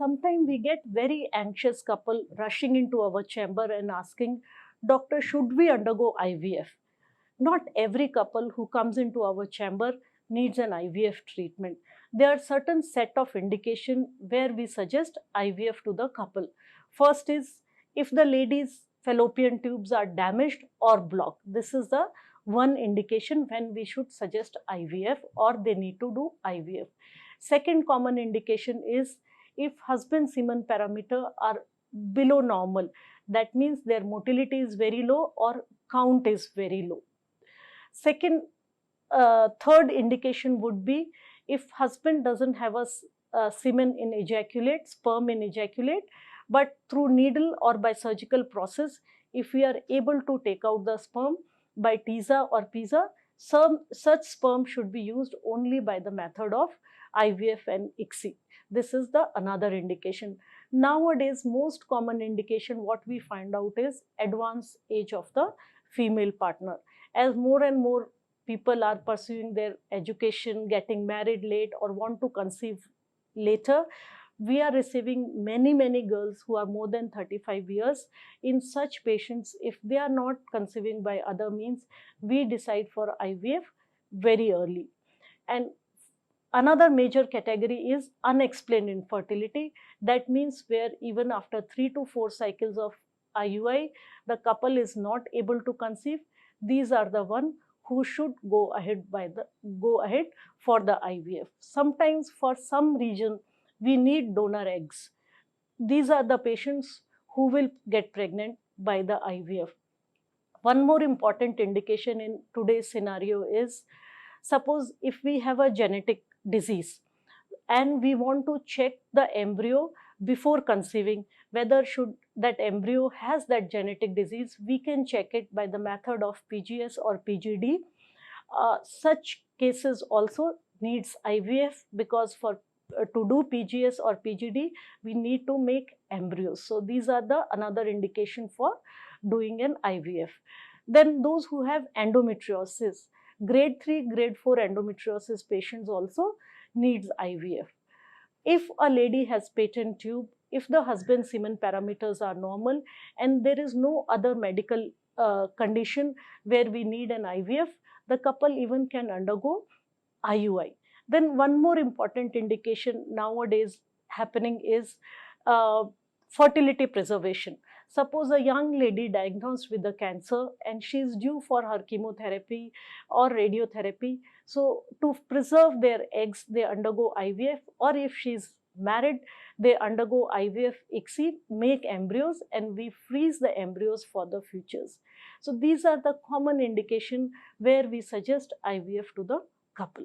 sometimes we get very anxious couple rushing into our chamber and asking, doctor, should we undergo IVF? Not every couple who comes into our chamber needs an IVF treatment. There are certain set of indication where we suggest IVF to the couple. First is if the lady's fallopian tubes are damaged or blocked. This is the one indication when we should suggest IVF or they need to do IVF. Second common indication is if husband semen parameter are below normal. That means their motility is very low or count is very low. Third indication would be if husband doesn't have a semen in ejaculate, sperm in ejaculate, but through needle or by surgical process, if we are able to take out the sperm by TISA or PISA, such sperm should be used only by the method of IVF and ICSI. This is the another indication. Nowadays, most common indication what we find out is advanced age of the female partner. As more and more people are pursuing their education, getting married late or want to conceive later, we are receiving many girls who are more than 35 years. In such patients, if they are not conceiving by other means, we decide for IVF very early. And another major category is unexplained infertility. That means where even after 3 to 4 cycles of IUI, the couple is not able to conceive. These are the one who should go ahead for the IVF. Sometimes for some reason we need donor eggs. These are the patients who will get pregnant by the IVF. One more important indication in today's scenario is, suppose if we have a genetic disease and we want to check the embryo before conceiving, whether should that embryo has that genetic disease, we can check it by the method of PGS or PGD. Such cases also needs IVF because for to do PGS or PGD, we need to make embryos. So these are the another indication for doing an IVF. Then those who have endometriosis, grade 3, grade 4 endometriosis patients also needs IVF. If a lady has patent tube, if the husband semen parameters are normal and there is no other medical condition where we need an IVF, the couple even can undergo IUI. Then one more important indication nowadays happening is fertility preservation. Suppose a young lady diagnosed with a cancer and she is due for her chemotherapy or radiotherapy. So to preserve their eggs, they undergo IVF, or if she is married, they undergo IVF, ICSI, make embryos, and we freeze the embryos for the futures. So these are the common indication where we suggest IVF to the couple.